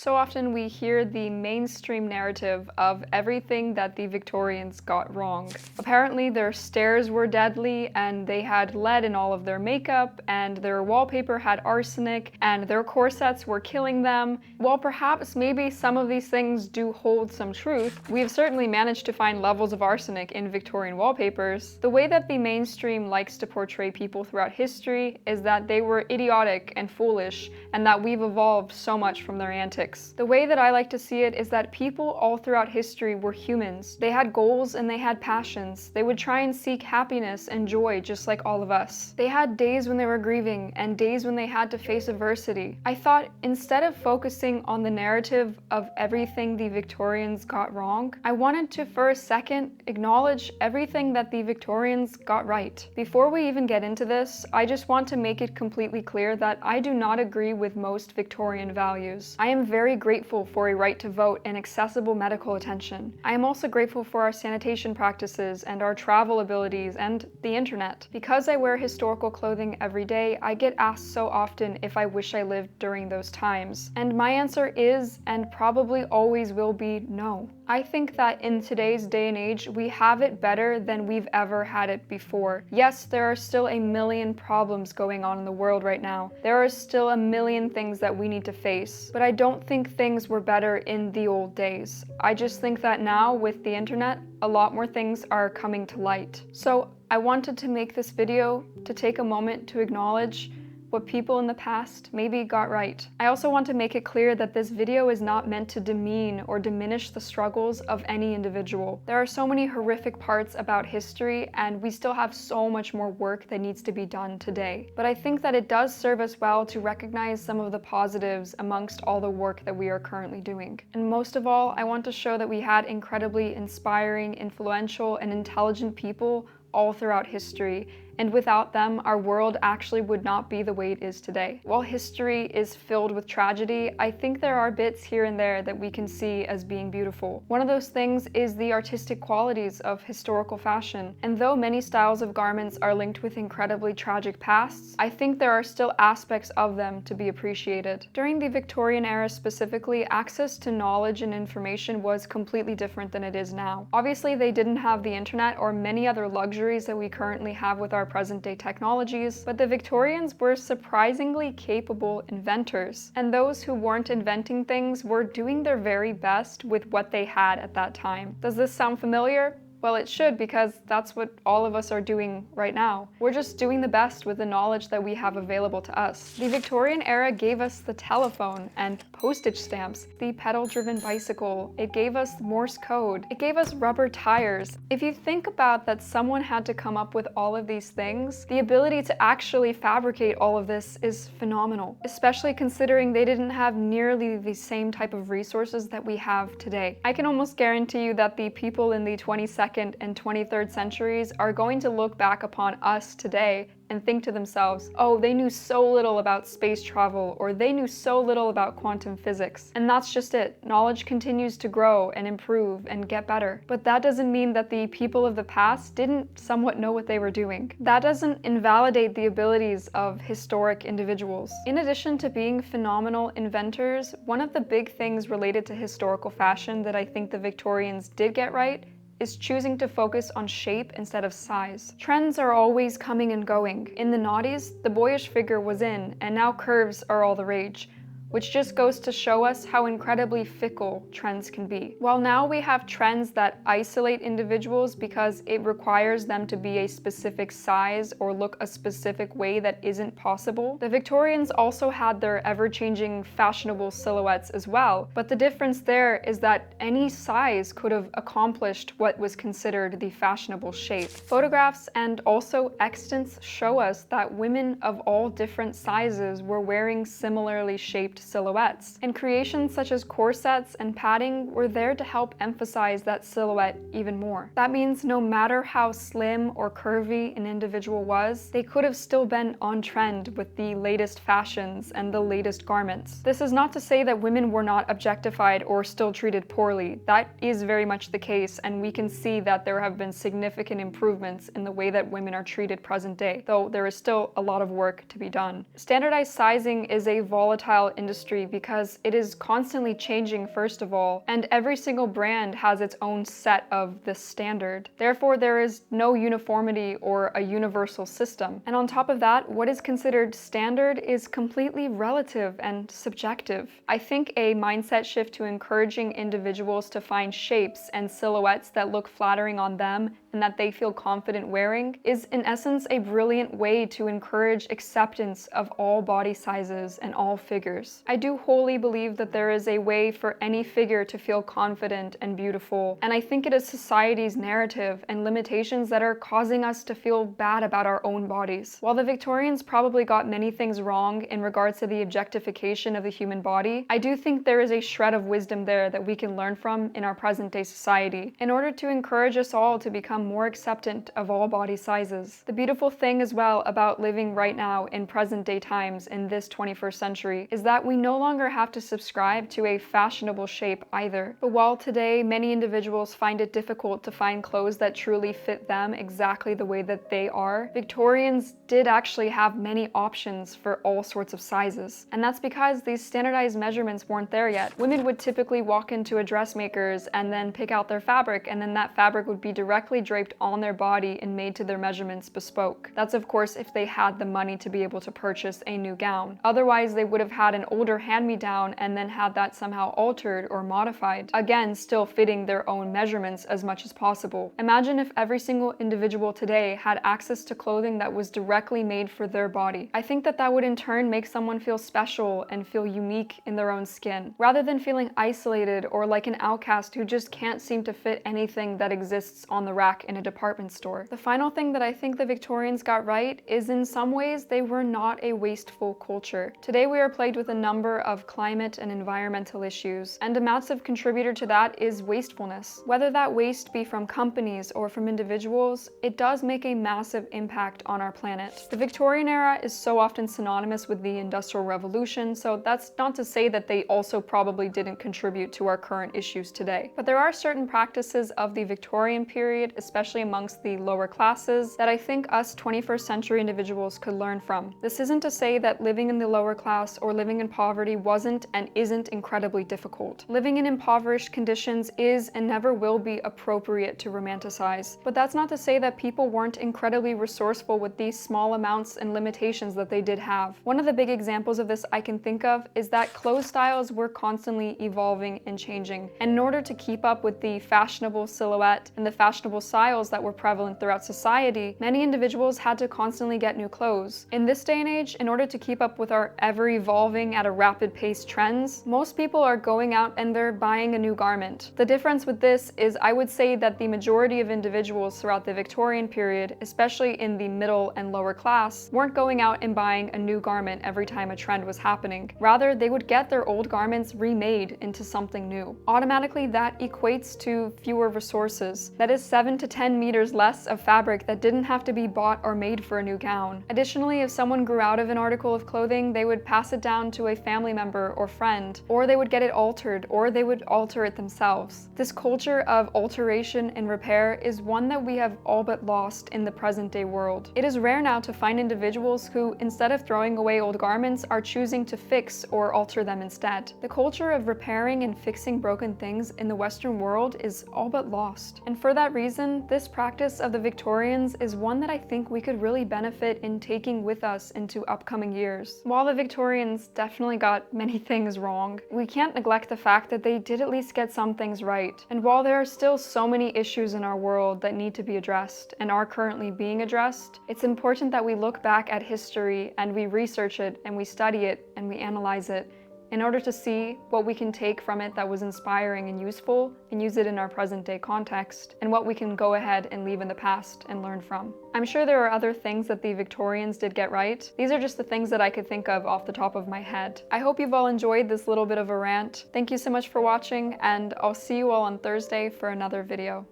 So often we hear the mainstream narrative of everything that the Victorians got wrong. Apparently their stairs were deadly, and they had lead in all of their makeup, and their wallpaper had arsenic, and their corsets were killing them. While perhaps maybe some of these things do hold some truth, we have certainly managed to find levels of arsenic in Victorian wallpapers. The way that the mainstream likes to portray people throughout history is that they were idiotic and foolish, and that we've evolved so much from their antics. The way that I like to see it is that people all throughout history were humans. They had goals and they had passions. They would try and seek happiness and joy just like all of us. They had days when they were grieving and days when they had to face adversity. I thought instead of focusing on the narrative of everything the Victorians got wrong, I wanted to for a second acknowledge everything that the Victorians got right. Before we even get into this, I just want to make it completely clear that I do not agree with most Victorian values. I am very grateful for a right to vote and accessible medical attention. I am also grateful for our sanitation practices and our travel abilities and the internet. Because I wear historical clothing every day, I get asked so often if I wish I lived during those times. And my answer is, and probably always will be, no. I think that in today's day and age, we have it better than we've ever had it before. Yes, there are still a million problems going on in the world right now. There are still a million things that we need to face, but I don't think things were better in the old days. I just think that now, with the internet, a lot more things are coming to light. So I wanted to make this video to take a moment to acknowledge what people in the past maybe got right. I also want to make it clear that this video is not meant to demean or diminish the struggles of any individual. There are so many horrific parts about history, and we still have so much more work that needs to be done today. But I think that it does serve us well to recognize some of the positives amongst all the work that we are currently doing. And most of all, I want to show that we had incredibly inspiring, influential, and intelligent people all throughout history, and without them, our world actually would not be the way it is today. While history is filled with tragedy, I think there are bits here and there that we can see as being beautiful. One of those things is the artistic qualities of historical fashion, and though many styles of garments are linked with incredibly tragic pasts, I think there are still aspects of them to be appreciated. During the Victorian era specifically, access to knowledge and information was completely different than it is now. Obviously, they didn't have the internet or many other luxuries that we currently have with our present-day technologies, but the Victorians were surprisingly capable inventors, and those who weren't inventing things were doing their very best with what they had at that time. Does this sound familiar? Well, it should, because that's what all of us are doing right now. We're just doing the best with the knowledge that we have available to us. The Victorian era gave us the telephone and postage stamps, the pedal-driven bicycle. It gave us Morse code. It gave us rubber tires. If you think about that someone had to come up with all of these things, the ability to actually fabricate all of this is phenomenal, especially considering they didn't have nearly the same type of resources that we have today. I can almost guarantee you that the people in the 22nd and 23rd centuries are going to look back upon us today and think to themselves, oh, they knew so little about space travel, or they knew so little about quantum physics. And that's just it. Knowledge continues to grow and improve and get better. But that doesn't mean that the people of the past didn't somewhat know what they were doing. That doesn't invalidate the abilities of historic individuals. In addition to being phenomenal inventors, one of the big things related to historical fashion that I think the Victorians did get right is choosing to focus on shape instead of size. Trends are always coming and going. In the noughties, the boyish figure was in, and now curves are all the rage, which just goes to show us how incredibly fickle trends can be. While now we have trends that isolate individuals because it requires them to be a specific size or look a specific way that isn't possible, the Victorians also had their ever-changing fashionable silhouettes as well, but the difference there is that any size could have accomplished what was considered the fashionable shape. Photographs and also extants show us that women of all different sizes were wearing similarly shaped silhouettes, and creations such as corsets and padding were there to help emphasize that silhouette even more. That means no matter how slim or curvy an individual was, they could have still been on trend with the latest fashions and the latest garments. This is not to say that women were not objectified or still treated poorly. That is very much the case, and we can see that there have been significant improvements in the way that women are treated present day, though there is still a lot of work to be done. Standardized sizing is a volatile industry industry because it is constantly changing, first of all, and every single brand has its own set of this standard. Therefore, there is no uniformity or a universal system. And on top of that, what is considered standard is completely relative and subjective. I think a mindset shift to encouraging individuals to find shapes and silhouettes that look flattering on them and that they feel confident wearing is in essence a brilliant way to encourage acceptance of all body sizes and all figures. I do wholly believe that there is a way for any figure to feel confident and beautiful, and I think it is society's narrative and limitations that are causing us to feel bad about our own bodies. While the Victorians probably got many things wrong in regards to the objectification of the human body, I do think there is a shred of wisdom there that we can learn from in our present-day society in order to encourage us all to become more acceptant of all body sizes. The beautiful thing as well about living right now in present-day times in this 21st century is that we no longer have to subscribe to a fashionable shape either. But while today many individuals find it difficult to find clothes that truly fit them exactly the way that they are, Victorians did actually have many options for all sorts of sizes. And that's because these standardized measurements weren't there yet. Women would typically walk into a dressmaker's and then pick out their fabric, and then that fabric would be directly draped on their body and made to their measurements bespoke. That's of course if they had the money to be able to purchase a new gown. Otherwise, they would have had an older hand-me-down and then had that somehow altered or modified, again still fitting their own measurements as much as possible. Imagine if every single individual today had access to clothing that was directly made for their body. I think that that would in turn make someone feel special and feel unique in their own skin, rather than feeling isolated or like an outcast who just can't seem to fit anything that exists on the rack in a department store. The final thing that I think the Victorians got right is in some ways they were not a wasteful culture. Today we are plagued with a number of climate and environmental issues, and a massive contributor to that is wastefulness. Whether that waste be from companies or from individuals, it does make a massive impact on our planet. The Victorian era is so often synonymous with the Industrial Revolution, so that's not to say that they also probably didn't contribute to our current issues today. But there are certain practices of the Victorian period, especially amongst the lower classes, that I think us 21st century individuals could learn from. This isn't to say that living in the lower class or living in poverty wasn't and isn't incredibly difficult. Living in impoverished conditions is and never will be appropriate to romanticize, but that's not to say that people weren't incredibly resourceful with these small amounts and limitations that they did have. One of the big examples of this I can think of is that clothes styles were constantly evolving and changing, and in order to keep up with the fashionable silhouette and the fashionable styles that were prevalent throughout society, many individuals had to constantly get new clothes. In this day and age, in order to keep up with our ever-evolving at a rapid pace trends, most people are going out and they're buying a new garment. The difference with this is I would say that the majority of individuals throughout the Victorian period, especially in the middle and lower class, weren't going out and buying a new garment every time a trend was happening. Rather, they would get their old garments remade into something new. Automatically, that equates to fewer resources. That is 7 to 10 meters less of fabric that didn't have to be bought or made for a new gown. Additionally, if someone grew out of an article of clothing, they would pass it down to a family member or friend, or they would get it altered, or they would alter it themselves. This culture of alteration and repair is one that we have all but lost in the present-day world. It is rare now to find individuals who, instead of throwing away old garments, are choosing to fix or alter them instead. The culture of repairing and fixing broken things in the Western world is all but lost. And for that reason, this practice of the Victorians is one that I think we could really benefit in taking with us into upcoming years. While the Victorians definitely got many things wrong, we can't neglect the fact that they did at least get some things right. And while there are still so many issues in our world that need to be addressed and are currently being addressed, it's important that we look back at history and we research it and we study it and we analyze it in order to see what we can take from it that was inspiring and useful and use it in our present day context, and what we can go ahead and leave in the past and learn from. I'm sure there are other things that the Victorians did get right. These are just the things that I could think of off the top of my head. I hope you've all enjoyed this little bit of a rant. Thank you so much for watching, and I'll see you all on Thursday for another video.